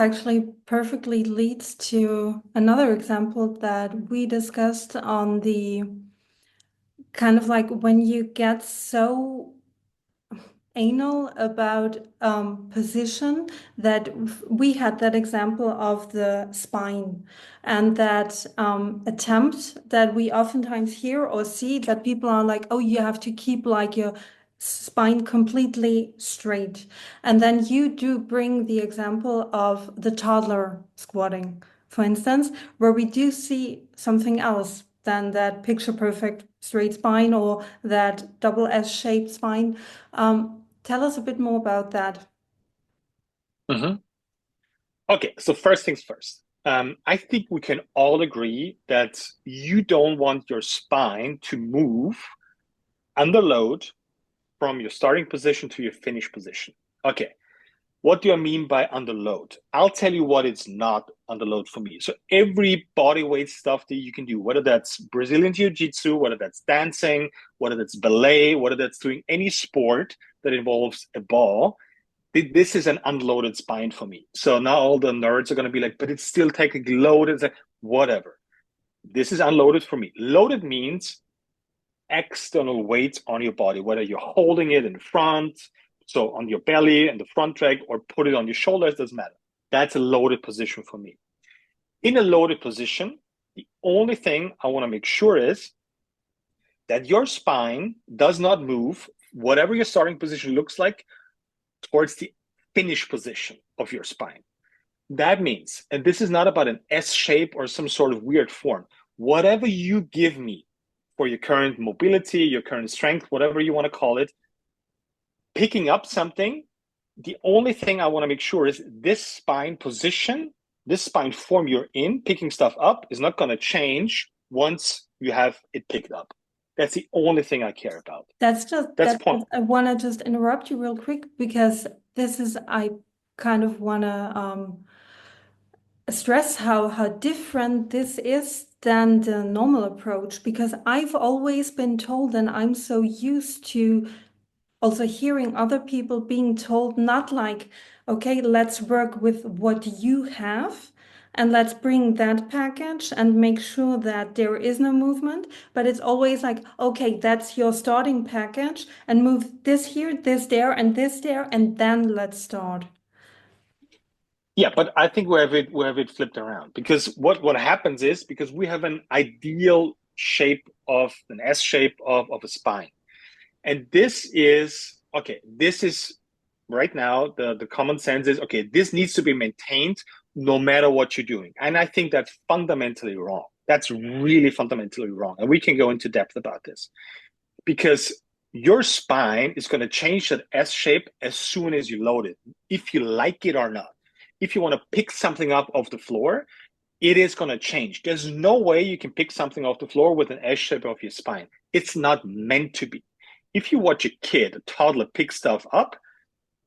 actually perfectly leads to another example that we discussed on the kind of like when you get so anal about position that we had that example of the spine and that attempt that we oftentimes hear or see that people are like, oh, you have to keep like your spine completely straight. And then you do bring the example of the toddler squatting, for instance, where we do see something else than that picture perfect straight spine or that double S shaped spine. Tell us a bit more about that. Mhm. Okay, so first things first. I think we can all agree that you don't want your spine to move under load from your starting position to your finish position. Okay, what do I mean by under load? I'll tell you what it's not under load for me. So every body weight stuff that you can do, whether that's Brazilian Jiu-Jitsu, whether that's dancing, whether that's ballet, whether that's doing any sport that involves a ball, this is an unloaded spine for me. So now all the nerds are going to be like, but it's still technically loaded. It's like, whatever. This is unloaded for me. Loaded means external weights on your body, whether you're holding it in front, so on your belly and the front leg, or put it on your shoulders, doesn't matter. That's a loaded position for me. In a loaded position, the only thing I want to make sure is that your spine does not move, whatever your starting position looks like, towards the finish position of your spine. That means, and this is not about an S shape or some sort of weird form, whatever you give me for your current mobility, your current strength, whatever you want to call it, picking up something, the only thing I want to make sure is this spine position, this spine form you're in, picking stuff up, is not going to change once you have it picked up. That's the only thing I care about. That's just That's that point. I want to just interrupt you real quick because this is I kind of want to stress how different this is than the normal approach because I've always been told and I'm so used to also hearing other people being told not like, okay, let's work with what you have and let's bring that package and make sure that there is no movement. But it's always like, okay, that's your starting package and move this here, this there, and then let's start. Yeah, but I think we have it flipped around because what happens is because we have an ideal shape of an S shape of a spine. And this is okay, this is right now the common sense is okay, this needs to be maintained no matter what you're doing. And I think that's fundamentally wrong. That's really fundamentally wrong. And we can go into depth about this because your spine is going to change that S shape as soon as you load it, if you like it or not. If you want to pick something up off the floor, it is going to change. There's no way you can pick something off the floor with an S shape of your spine. It's not meant to be. If you watch a kid, a toddler, pick stuff up,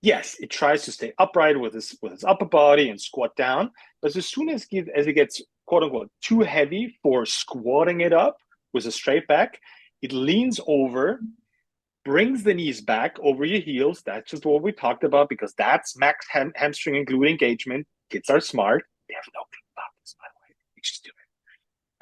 yes, it tries to stay upright with its upper body and squat down. But as soon as it gets quote unquote too heavy for squatting it up with a straight back, it leans over, brings the knees back over your heels. That's just what we talked about because that's max hamstring and glute engagement. Kids are smart. They have no clue about this, by the way. They just do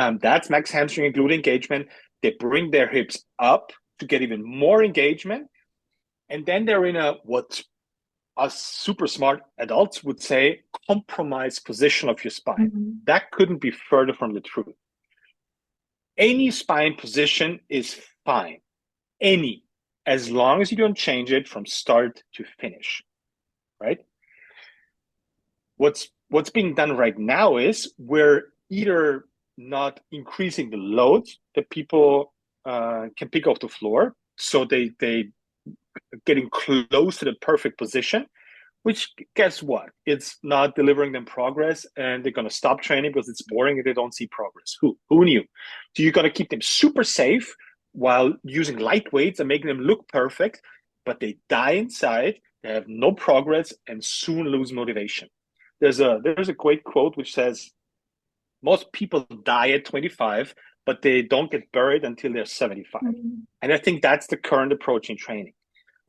it. That's max hamstring and glute engagement. They bring their hips up to get even more engagement. And then they're in a what us super smart adults would say compromised position of your spine. Mhm. That couldn't be further from the truth. Any spine position is fine. Any, as long as you don't change it from start to finish, right? What's being done right now is we're either not increasing the load that people can pick off the floor, so they getting close to the perfect position, which guess what? It's not delivering them progress and they're going to stop training because it's boring and they don't see progress. Who knew? So you got to keep them super safe while using light weights and making them look perfect, but they die inside, they have no progress and soon lose motivation. There's a great quote which says most people die at 25, but they don't get buried until they're 75. Mhm. And I think that's the current approach in training.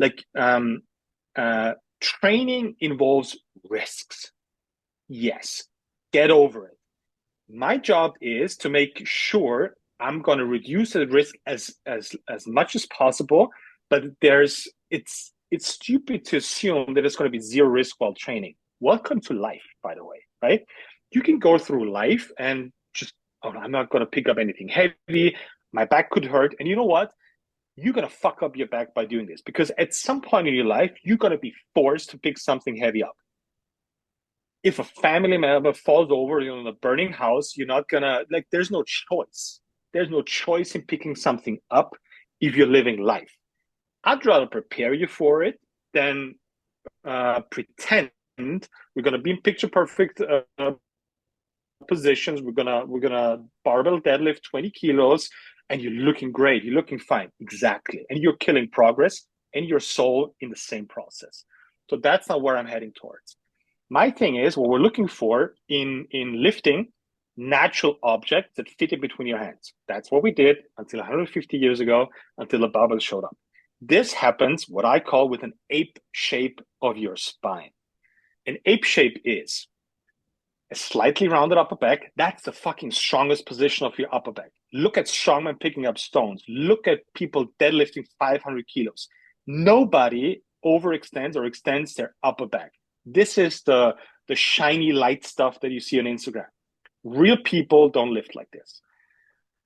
Like uh, training involves risks. Yes, get over it. My job is to make sure I'm going to reduce the risk as much as possible. But it's stupid to assume that it's going to be zero risk while training. Welcome to life, by the way, right? You can go through life and just, oh, I'm not going to pick up anything heavy. My back could hurt. And you know what? You're going to fuck up your back by doing this because at some point in your life, you're going to be forced to pick something heavy up. If a family member falls over in a burning house, you're not gonna like. There's no choice. There's no choice in picking something up if you're living life. I'd rather prepare you for it than pretend we're gonna be in picture perfect positions. We're gonna barbell deadlift 20 kilos, and you're looking great. You're looking fine, exactly, and you're killing progress and your soul in the same process. So that's not where I'm heading towards. My thing is what we're looking for in lifting natural objects that fit in between your hands. That's what we did until 150 years ago, until the barbell showed up. This happens what I call with an ape shape of your spine. An ape shape is a slightly rounded upper back. That's the fucking strongest position of your upper back. Look at strongmen picking up stones. Look at people deadlifting 500 kilos. Nobody overextends or extends their upper back. This is the shiny light stuff that you see on Instagram. Real people don't lift like this.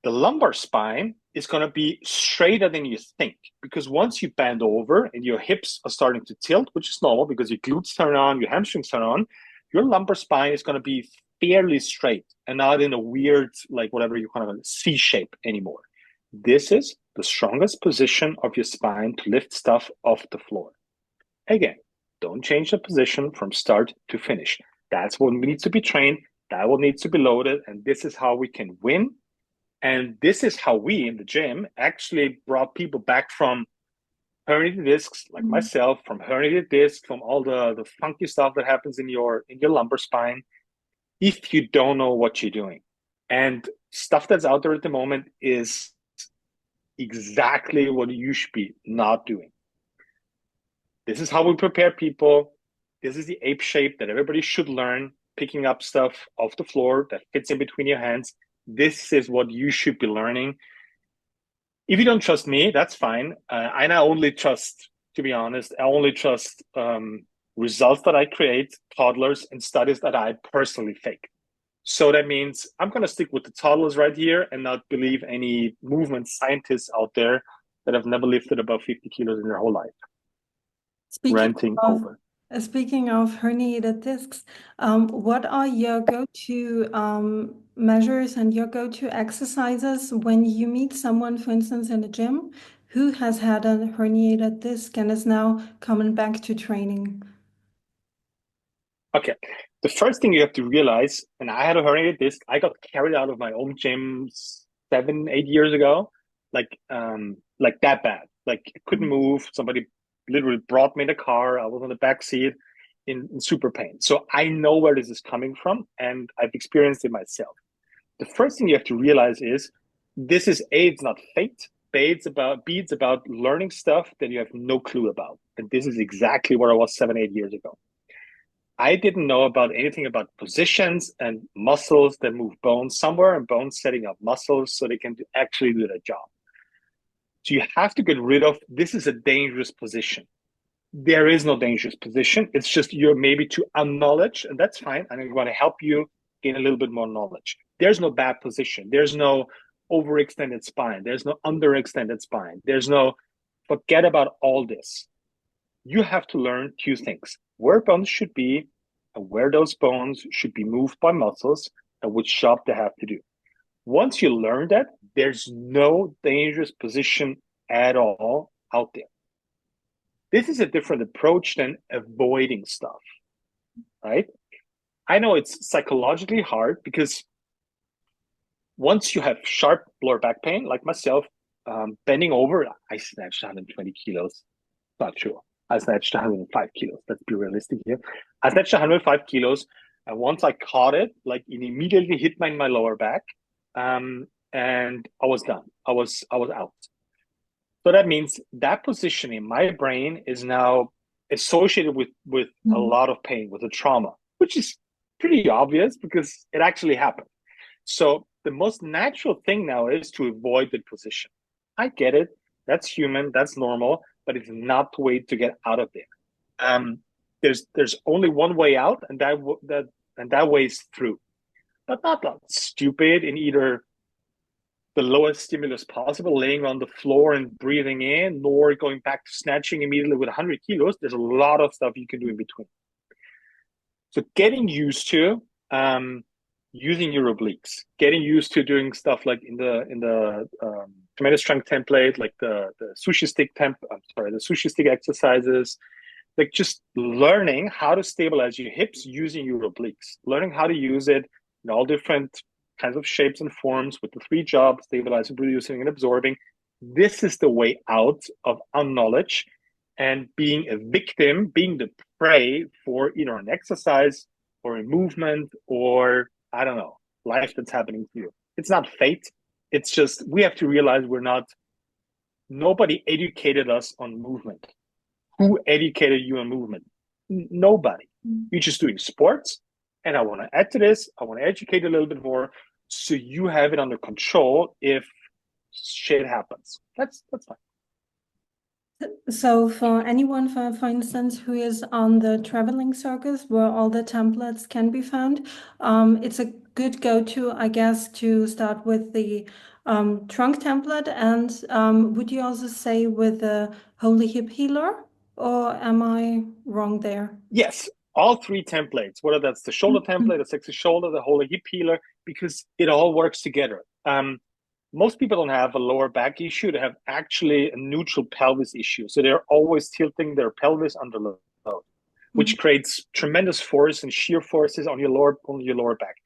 The lumbar spine is going to be straighter than you think because once you bend over and your hips are starting to tilt, which is normal because your glutes turn on, your hamstrings turn on, your lumbar spine is going to be fairly straight and not in a weird, like whatever you kind of C shape anymore. This is the strongest position of your spine to lift stuff off the floor. Again, don't change the position from start to finish. That's what needs to be trained. That what needs to be loaded. And this is how we can win. And this is how we in the gym actually brought people back from herniated discs, like Mhm. myself, from herniated discs, from all the funky stuff that happens in your lumbar spine, if you don't know what you're doing. And stuff that's out there at the moment is exactly what you should be not doing. This is how we prepare people. This is the ape shape that everybody should learn, picking up stuff off the floor that fits in between your hands. This is what you should be learning. If you don't trust me, that's fine. And I only trust, to be honest, I only trust results that I create, toddlers, and studies that I personally fake. So that means I'm going to stick with the toddlers right here and not believe any movement scientists out there that have never lifted above 50 kilos in their whole life. Speaking Ranting of over. speaking of herniated discs, what are your go-to measures and your go-to exercises when you meet someone, for instance, in the gym, who has had a herniated disc and is now coming back to training? Okay. The first thing you have to realize, and I had a herniated disc, I got carried out of my own gym 7, 8 years ago, like that bad. Like I couldn't move. Somebody literally brought me in the car. I was on the back seat in super pain. So I know where this is coming from, and I've experienced it myself. The first thing you have to realize is this is A, it's not fate. B, it's about learning stuff that you have no clue about. And this is exactly where I was 7, 8 years ago. I didn't know about anything about positions and muscles that move bones somewhere and bones setting up muscles so they can actually do their job. So you have to get rid of this is a dangerous position. There is no dangerous position. It's just you're maybe too unknowledge, and that's fine. And I'm going to help you gain a little bit more knowledge. There's no bad position. There's no overextended spine. There's no underextended spine. There's no forget about all this. You have to learn two things: where bones should be and where those bones should be moved by muscles and which job they have to do. Once you learn that, there's no dangerous position at all out there. This is a different approach than avoiding stuff, right? I know it's psychologically hard because once you have sharp lower back pain, like myself, bending over, I snatched 120 kilos. Not sure. I snatched 105 kilos. Let's be realistic here. I snatched 105 kilos. And once I caught it, like it immediately hit my lower back. And I was done. I was out. So that means that position in my brain is now associated with a Mhm. lot of pain, with a trauma, which is pretty obvious because it actually happened. So the most natural thing now is to avoid the position. I get it. That's human. That's normal, but it's not the way to get out of there. Um, there's only one way out, and that way is through. But not that stupid in either the lowest stimulus possible, laying on the floor and breathing in, nor going back to snatching immediately with 100 kilos. There's a lot of stuff you can do in between. So getting used to using your obliques, getting used to doing stuff like in the tremendous strength template, like the sushi stick the sushi stick exercises, like just learning how to stabilize your hips using your obliques, learning how to use it in all different kinds of shapes and forms with the three jobs, stabilizing, producing, and absorbing. This is the way out of unknowledge and being a victim, being the prey for either an exercise or a movement or, I don't know, life that's happening to you. It's not fate. It's just we have to realize nobody educated us on movement. Who educated you on movement? Nobody. You're just doing sports. And I want to add to this, I want to educate a little bit more so you have it under control if shit happens. That's fine. So for anyone, for instance, who is on the traveling circus where all the templates can be found, it's a good go-to, I guess, to start with the trunk template. And would you also say with the Holy Hip Healer, or am I wrong there? Yes, all three templates, whether that's the shoulder template, the sexy shoulder, the whole hip healer, because it all works together. Most people don't have a lower back issue. They have actually a neutral pelvis issue. So they're always tilting their pelvis under load, which creates tremendous force and shear forces on your lower back.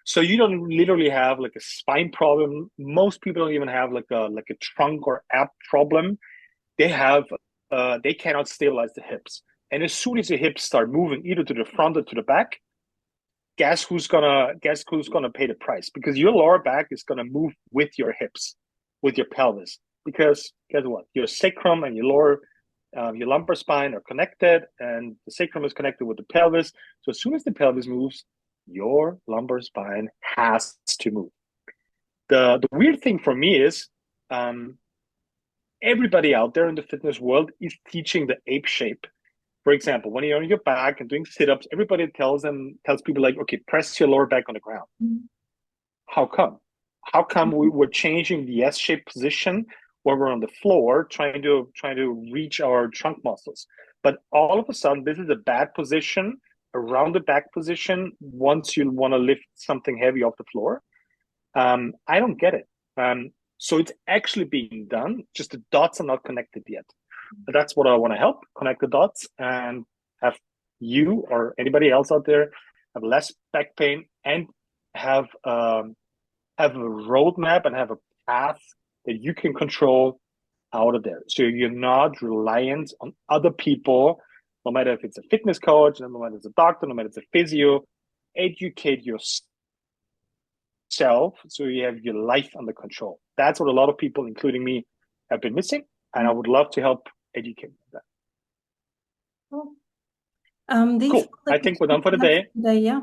So you don't literally have like a spine problem. Most people don't even have like a trunk or ab problem. They have they cannot stabilize the hips. And as soon as the hips start moving either to the front or to the back, guess who's gonna pay the price? Because your lower back is gonna move with your hips, with your pelvis. Because guess what? Your sacrum and your lumbar spine are connected, and the sacrum is connected with the pelvis. So as soon as the pelvis moves, your lumbar spine has to move. The weird thing for me is everybody out there in the fitness world is teaching the ape shape. For example, when you're on your back and doing sit-ups, everybody tells people like, okay, press your lower back on the ground. How come? How come we're changing the S-shaped position where we're on the floor trying to reach our trunk muscles? But all of a sudden, this is a bad position, around the back position, once you want to lift something heavy off the floor. I don't get it. So it's actually being done, just the dots are not connected yet. But that's what I want to help, connect the dots and have you or anybody else out there have less back pain and have a roadmap and have a path that you can control out of there. So you're not reliant on other people, no matter if it's a fitness coach, no matter if it's a doctor, no matter if it's a physio. Educate yourself so you have your life under control. That's what a lot of people, including me, have been missing. And I would love to help educate that. Cool. Cool. I think we're done for the day. Yeah.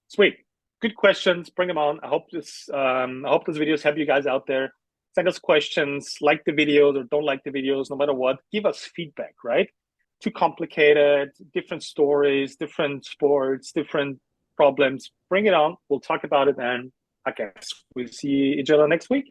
Sweet. Good questions. Bring them on. I hope these videos help you guys out there. Send us questions, like the videos or don't like the videos, no matter what. Give us feedback, right? Too complicated, different stories, different sports, different problems. Bring it on. We'll talk about it, and I guess we'll see each other next week.